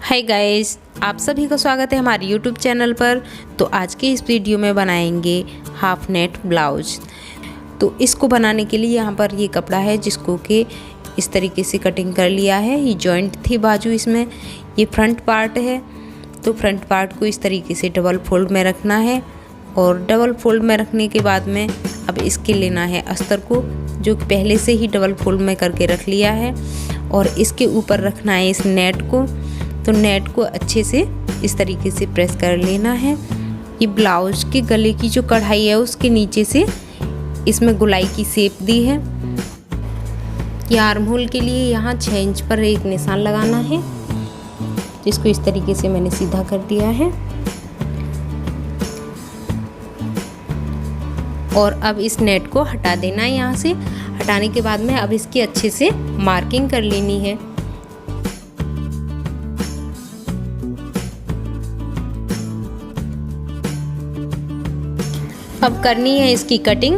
Hi guys, आप सभी का स्वागत है हमारे यूट्यूब चैनल पर। तो आज के इस वीडियो में बनाएंगे हाफ नेट ब्लाउज। तो इसको बनाने के लिए यहाँ पर ये कपड़ा है जिसको कि इस तरीके से कटिंग कर लिया है। ये जॉइंट थी बाजू, इसमें ये फ्रंट पार्ट है। तो फ्रंट पार्ट को इस तरीके से डबल फोल्ड में रखना है और डबल फोल्ड में रखने के बाद में अब इसके लेना है अस्तर को, जो कि पहले से ही डबल फोल्ड में करके रख लिया है, और इसके ऊपर रखना है इस नेट को। तो नेट को अच्छे से इस तरीके से प्रेस कर लेना है। ये ब्लाउज के गले की जो कढ़ाई है उसके नीचे से इसमें गोलाई की शेप दी है। ये आर्म होल के लिए यहाँ 6 इंच पर एक निशान लगाना है, जिसको इस तरीके से मैंने सीधा कर दिया है। और अब इस नेट को हटा देना है। यहाँ से हटाने के बाद में अब इसकी अच्छे से मार्किंग कर लेनी है। अब करनी है इसकी कटिंग।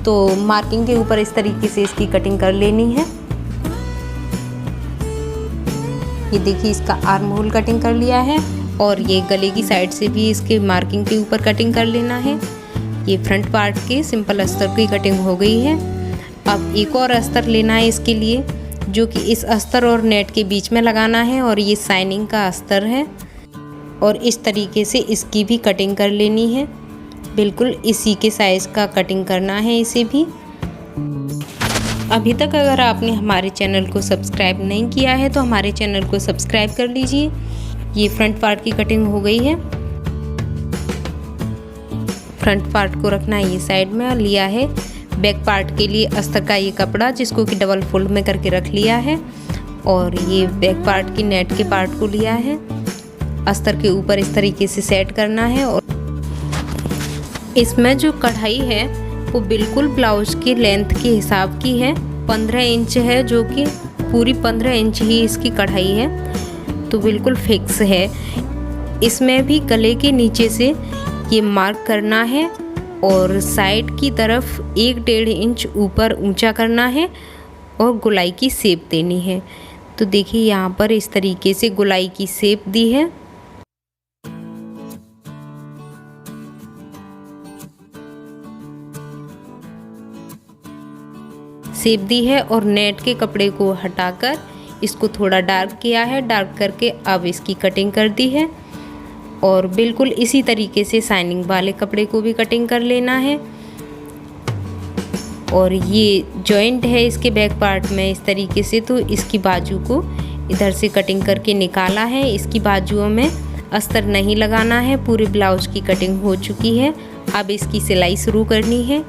तो मार्किंग के ऊपर इस तरीके से इसकी कटिंग कर लेनी है। ये देखिए, इसका आर्म होल कटिंग कर लिया है और ये गले की साइड से भी इसके मार्किंग के ऊपर कटिंग कर लेना है। ये फ्रंट पार्ट के सिंपल अस्तर की कटिंग हो गई है। अब एक और अस्तर लेना है इसके लिए, जो कि इस अस्तर और नेट के बीच में लगाना है, और ये शाइनिंग का अस्तर है। और इस तरीके से इसकी भी कटिंग कर लेनी है। बिल्कुल इसी के साइज़ का कटिंग करना है इसे भी। अभी तक अगर आपने हमारे चैनल को सब्सक्राइब नहीं किया है तो हमारे चैनल को सब्सक्राइब कर लीजिए। ये फ्रंट पार्ट की कटिंग हो गई है। फ्रंट पार्ट को रखना है ये साइड में, और लिया है बैक पार्ट के लिए अस्तर का ये कपड़ा, जिसको कि डबल फोल्ड में करके रख लिया है। और ये बैक पार्ट की नेट के पार्ट को लिया है, अस्तर के ऊपर इस तरीके से सेट करना है। और इसमें जो कढ़ाई है वो बिल्कुल ब्लाउज की लेंथ के हिसाब की है। 15 इंच है, जो कि पूरी 15 इंच ही इसकी कढ़ाई है। तो बिल्कुल फिक्स है। इसमें भी गले के नीचे से ये मार्क करना है और साइड की तरफ 1-1.5 इंच ऊपर ऊंचा करना है और गोलाई की शेप देनी है। तो देखिए, यहाँ पर इस तरीके से गोलाई की शेप दी है। शेप दी है और नेट के कपड़े को हटाकर इसको थोड़ा डार्क किया है। डार्क करके अब इसकी कटिंग कर दी है। और बिल्कुल इसी तरीके से शाइनिंग वाले कपड़े को भी कटिंग कर लेना है। और ये जॉइंट है इसके बैक पार्ट में इस तरीके से, तो इसकी बाजू को इधर से कटिंग करके निकाला है। इसकी बाजुओं में अस्तर नहीं लगाना है। पूरे ब्लाउज की कटिंग हो चुकी है। अब इसकी सिलाई शुरू करनी है।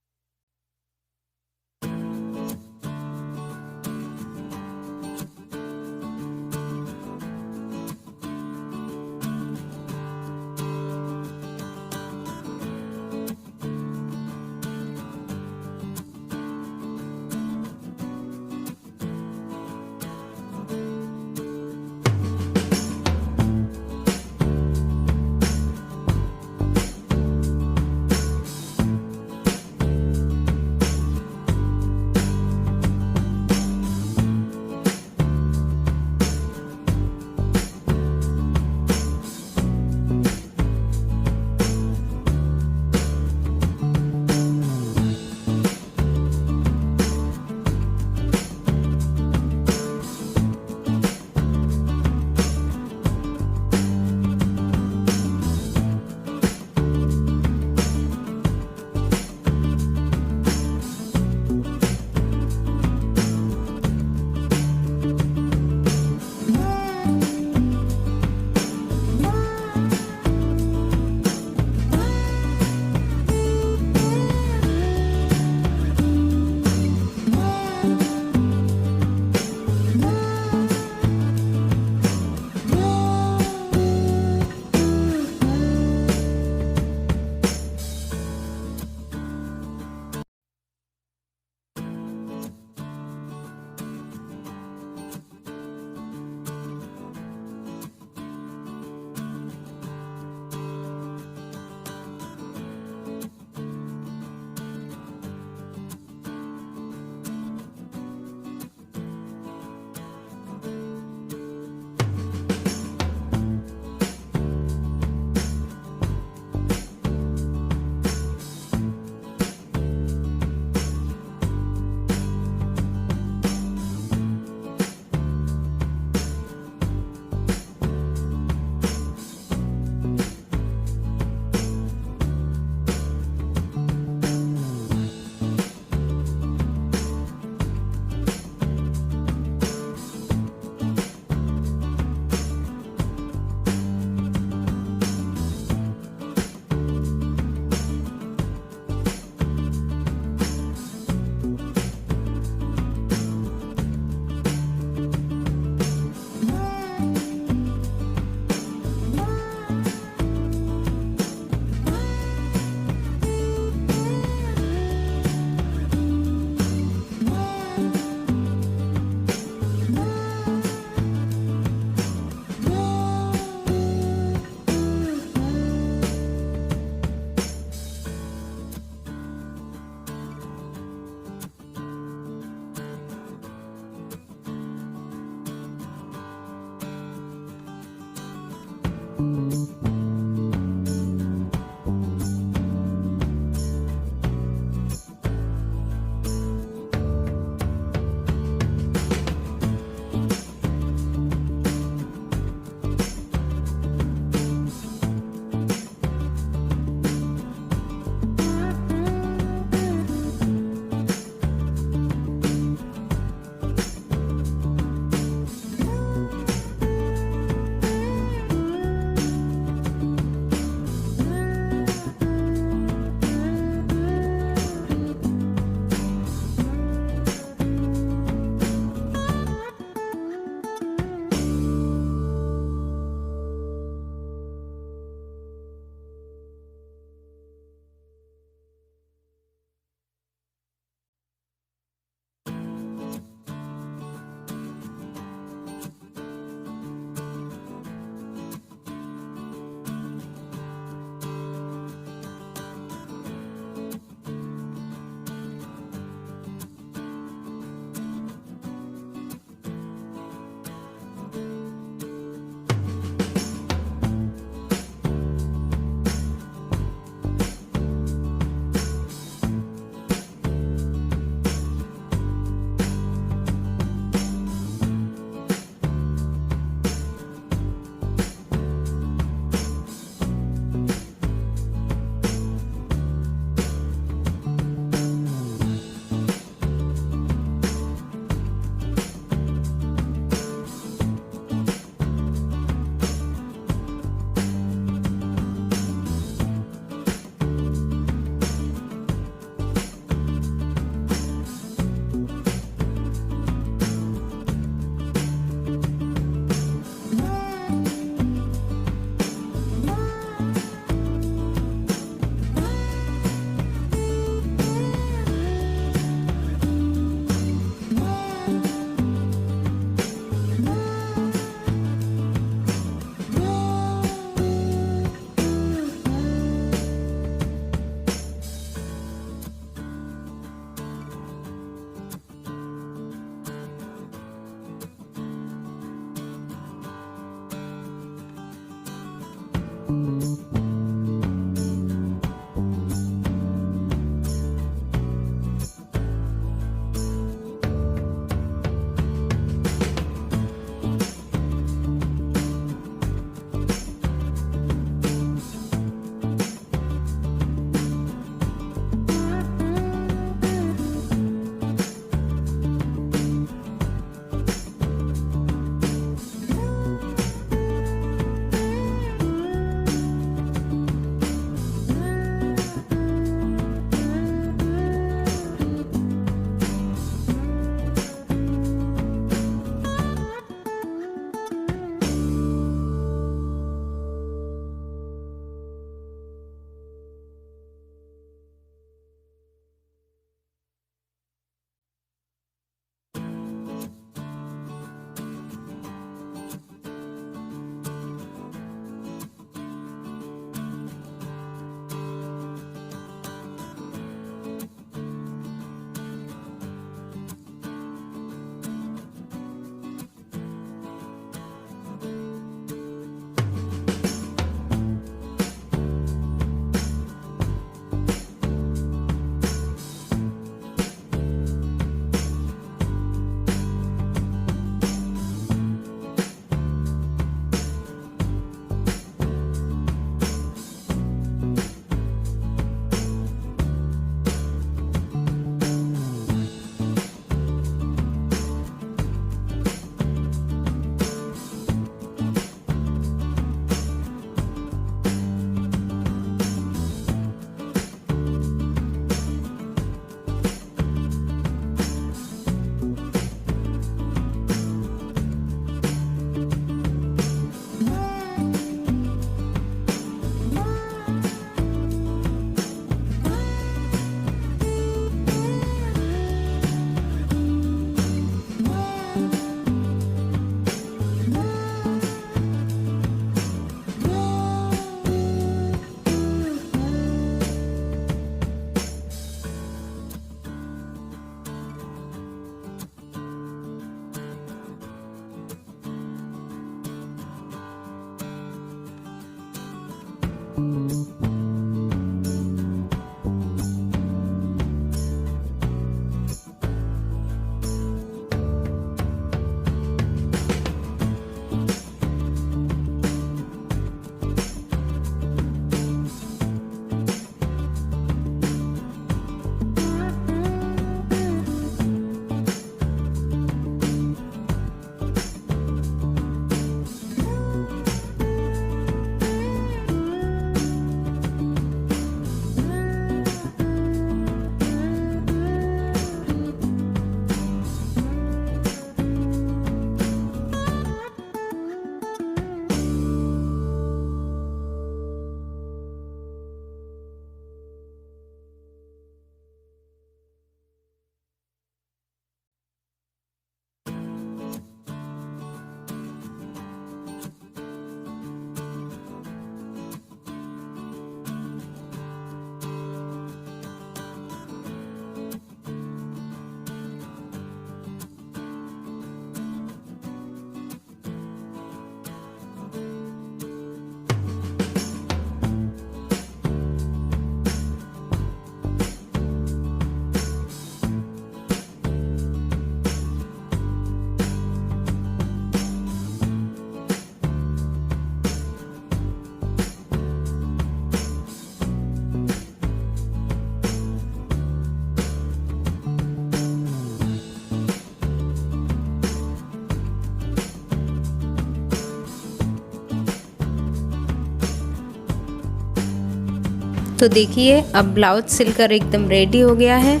तो देखिए अब ब्लाउज सिलकर एकदम रेडी हो गया है।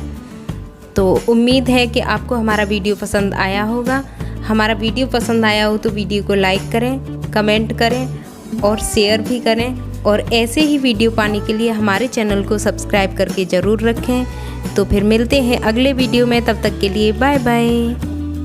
तो उम्मीद है कि आपको हमारा वीडियो पसंद आया होगा। हमारा वीडियो पसंद आया हो तो वीडियो को लाइक करें, कमेंट करें और शेयर भी करें। और ऐसे ही वीडियो पाने के लिए हमारे चैनल को सब्सक्राइब करके ज़रूर रखें। तो फिर मिलते हैं अगले वीडियो में, तब तक के लिए बाय बाय।